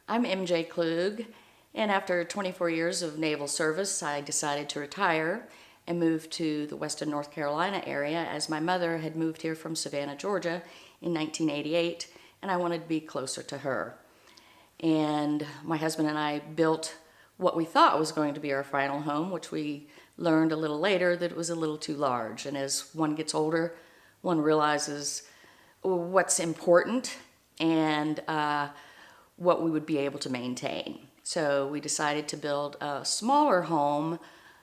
I'm MJ Klug, and after 24 years of naval service, I decided to retire and move to the Western North Carolina area as my mother had moved here from Savannah, Georgia in 1988, and I wanted to be closer to her. And my husband and I built what we thought was going to be our final home, which we learned a little later that it was a little too large. And as one gets older, one realizes what's important and what we would be able to maintain. So we decided to build a smaller home,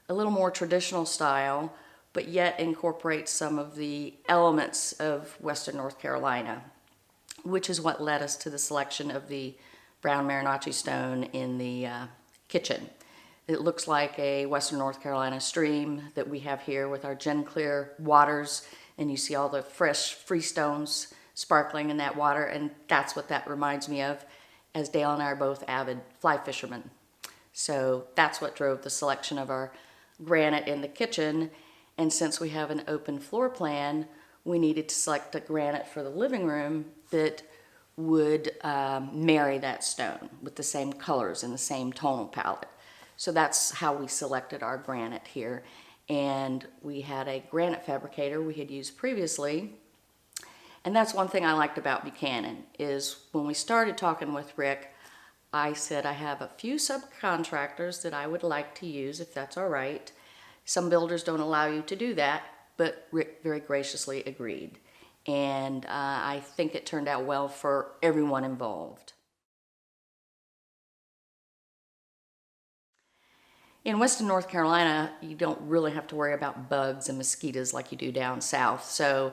a little more traditional style, but yet incorporate some of the elements of Western North Carolina, which is what led us to the selection of the brown Marinacci stone in the kitchen. It looks like a Western North Carolina stream that we have here with our gin clear waters, and you see all the fresh freestones sparkling in that water, and that's what that reminds me of, as Dale and I are both avid fly fishermen. So that's what drove the selection of our granite in the kitchen, and since we have an open floor plan, we needed to select a granite for the living room that would marry that stone with the same colors and the same tonal palette. So that's how we selected our granite here. And we had a granite fabricator we had used previously. And that's one thing I liked about Buchanan, is when we started talking with Rick, I said I have a few subcontractors that I would like to use, if that's all right. Some builders don't allow you to do that, but Rick very graciously agreed. And I think it turned out well for everyone involved. In Western North Carolina, you don't really have to worry about bugs and mosquitoes like you do down south. So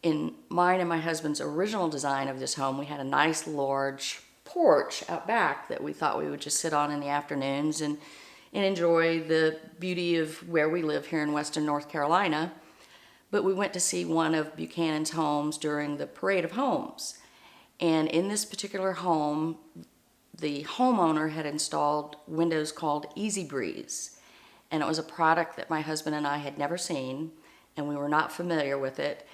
in mine and my husband's original design of this home, we had a nice large porch out back that we thought we would just sit on in the afternoons and enjoy the beauty of where we live here in Western North Carolina. But we went to see one of Buchanan's homes during the Parade of Homes. And in this particular home, the homeowner had installed windows called Easy Breeze. And it was a product that my husband and I had never seen, and we were not familiar with it,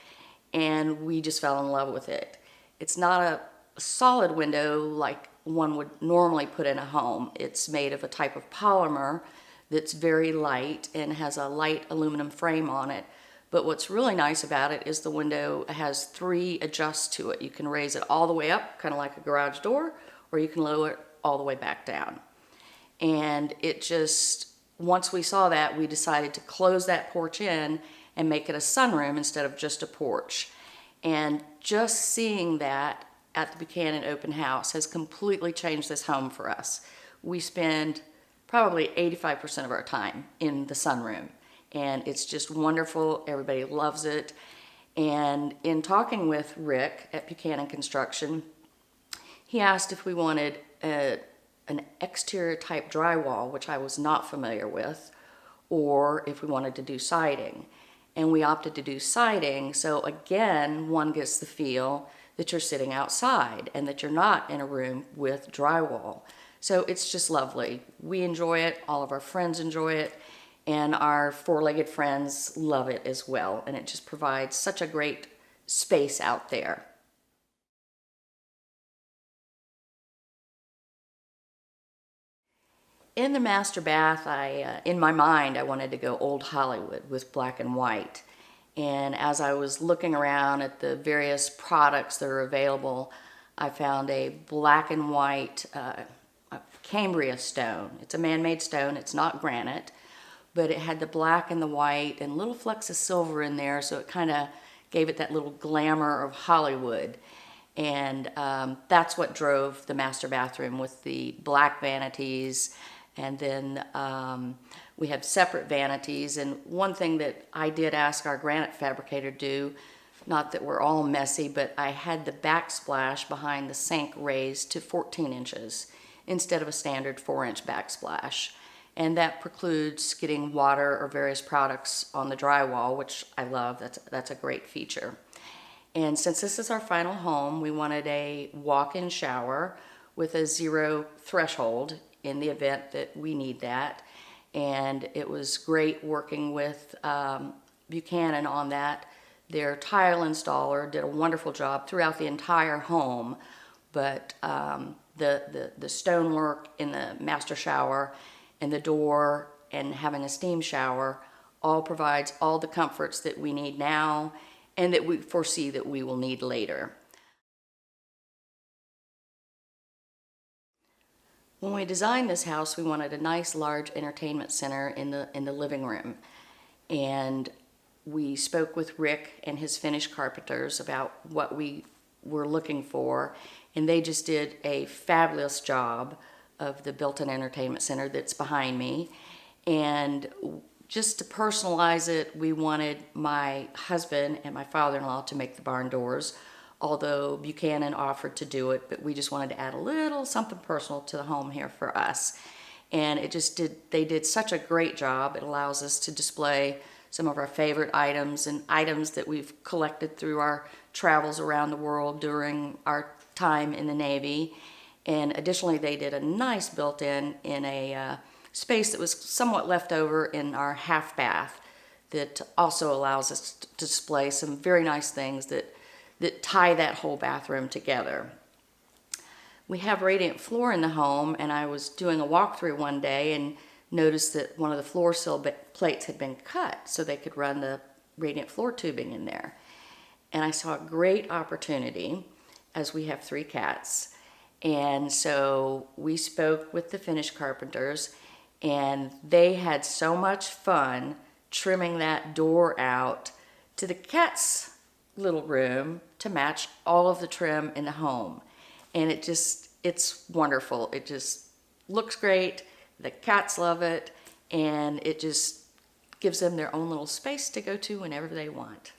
and we just fell in love with it. It's not a solid window like one would normally put in a home. It's made of a type of polymer that's very light and has a light aluminum frame on it. But what's really nice about it is the window has 3 adjusts to it. You can raise it all the way up, kind of like a garage door, or you can lower it all the way back down. And it just, once we saw that, we decided to close that porch in and make it a sunroom instead of just a porch. And just seeing that at the Buchanan open house has completely changed this home for us. We spend probably 85% of our time in the sunroom. And it's just wonderful. Everybody loves it. And in talking with Rick at Buchanan Construction, he asked if we wanted an exterior type drywall, which I was not familiar with, or if we wanted to do siding. And we opted to do siding, so again, one gets the feel that you're sitting outside and that you're not in a room with drywall. So it's just lovely. We enjoy it, all of our friends enjoy it, and our 4-legged friends love it as well. And it just provides such a great space out there. In the master bath, in my mind, I wanted to go old Hollywood with black and white. And as I was looking around at the various products that are available, I found a black and white Cambria stone. It's a man-made stone, it's not granite, but it had the black and the white and little flecks of silver in there, so it kind of gave it that little glamour of Hollywood. And that's what drove the master bathroom with the black vanities. And then we have separate vanities. And one thing that I did ask our granite fabricator to do, not that we're all messy, but I had the backsplash behind the sink raised to 14 inches instead of a standard 4-inch backsplash. And that precludes getting water or various products on the drywall, which I love. That's a great feature. And since this is our final home, we wanted a walk-in shower with a 0 threshold in the event that we need that. And it was great working with Buchanan on that. Their tile installer did a wonderful job throughout the entire home, but the stonework in the master shower and the door and having a steam shower all provides all the comforts that we need now and that we foresee that we will need later. When we designed this house, we wanted a nice large entertainment center in the living room. And we spoke with Rick and his Finnish carpenters about what we were looking for, and they just did a fabulous job of the built-in entertainment center that's behind me. And just to personalize it, we wanted my husband and my father-in-law to make the barn doors, although Buchanan offered to do it, but we just wanted to add a little something personal to the home here for us. And they did such a great job. It allows us to display some of our favorite items and items that we've collected through our travels around the world during our time in the Navy. And additionally, they did a nice built-in in a space that was somewhat left over in our half bath that also allows us to display some very nice things that tie that whole bathroom together. We have radiant floor in the home, and I was doing a walkthrough one day and noticed that one of the floor sill plates had been cut so they could run the radiant floor tubing in there. And I saw a great opportunity, as we have 3 cats. And so we spoke with the Finnish carpenters, and they had so much fun trimming that door out to the cat's little room to match all of the trim in the home. And it's wonderful. It just looks great. The cats love it, and it just gives them their own little space to go to whenever they want.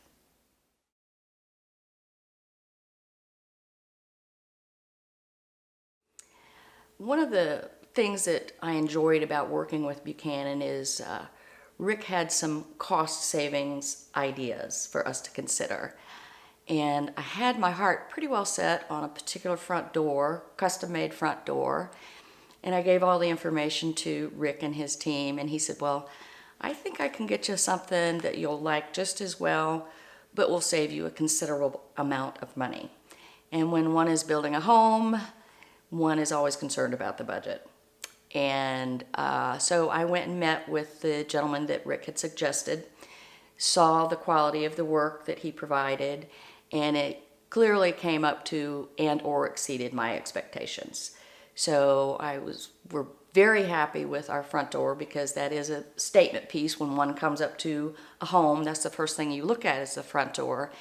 One of the things that I enjoyed about working with Buchanan is Rick had some cost savings ideas for us to consider. And I had my heart pretty well set on a particular front door, custom-made front door. And I gave all the information to Rick and his team, and he said, well, I think I can get you something that you'll like just as well, but will save you a considerable amount of money. And when one is building a home, one is always concerned about the budget. And so I went and met with the gentleman that Rick had suggested, saw the quality of the work that he provided, and it clearly came up to and or exceeded my expectations. So we're very happy with our front door, because that is a statement piece. When one comes up to a home, that's the first thing you look at is the front door.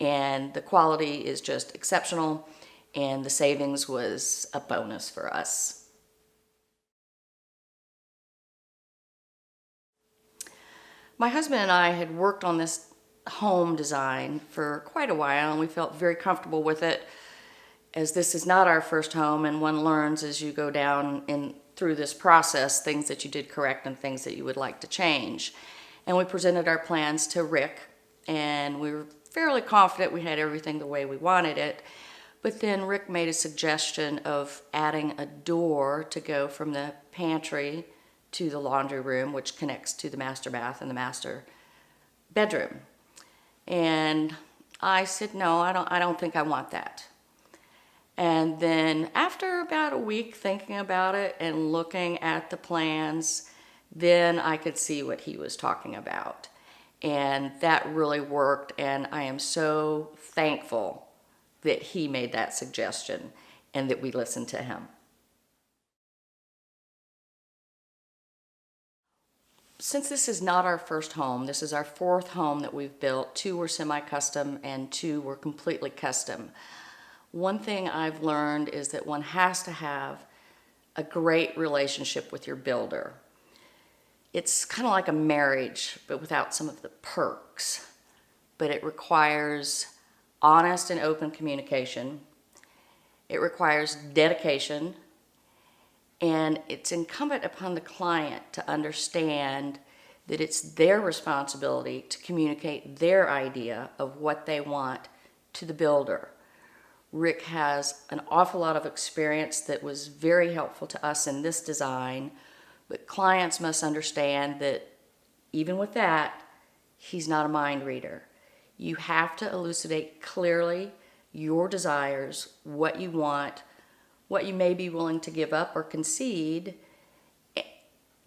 And the quality is just exceptional, and the savings was a bonus for us. My husband and I had worked on this home design for quite a while, and we felt very comfortable with it, as this is not our first home, and one learns as you go down through this process things that you did correct and things that you would like to change. And we presented our plans to Rick, and we were fairly confident we had everything the way we wanted it. But then Rick made a suggestion of adding a door to go from the pantry to the laundry room, which connects to the master bath and the master bedroom. And I said, no, I don't think I want that. And then after about a week thinking about it and looking at the plans, then I could see what he was talking about. And that really worked, and I am so thankful that he made that suggestion and that we listened to him. Since this is not our first home, this is our 4th home that we've built. 2 were semi-custom and 2 were completely custom. One thing I've learned is that one has to have a great relationship with your builder. It's kind of like a marriage, but without some of the perks. But it requires honest and open communication. It requires dedication. And it's incumbent upon the client to understand that it's their responsibility to communicate their idea of what they want to the builder. Rick has an awful lot of experience that was very helpful to us in this design, but clients must understand that even with that, he's not a mind reader. You have to elucidate clearly your desires, what you want, what you may be willing to give up or concede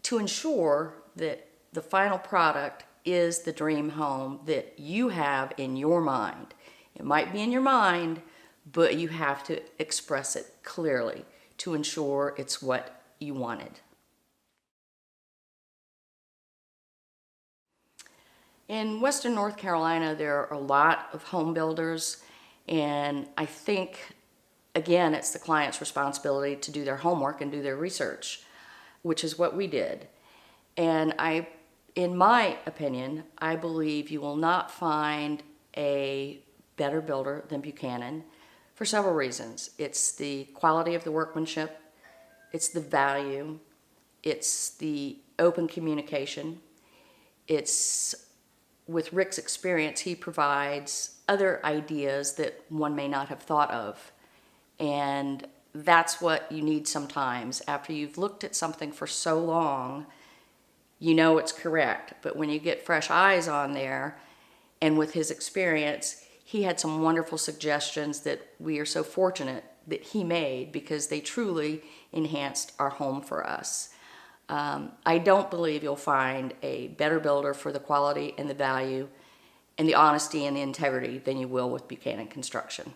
to ensure that the final product is the dream home that you have in your mind. It might be in your mind, but you have to express it clearly to ensure it's what you wanted. In Western North Carolina, there are a lot of home builders, and I think, again, it's the client's responsibility to do their homework and do their research, which is what we did. And in my opinion, I believe you will not find a better builder than Buchanan for several reasons. It's the quality of the workmanship, it's the value, it's the open communication, it's, with Rick's experience, he provides other ideas that one may not have thought of. And that's what you need sometimes. After you've looked at something for so long, you know it's correct. But when you get fresh eyes on there, and with his experience, he had some wonderful suggestions that we are so fortunate that he made, because they truly enhanced our home for us. I don't believe you'll find a better builder for the quality and the value and the honesty and the integrity than you will with Buchanan Construction.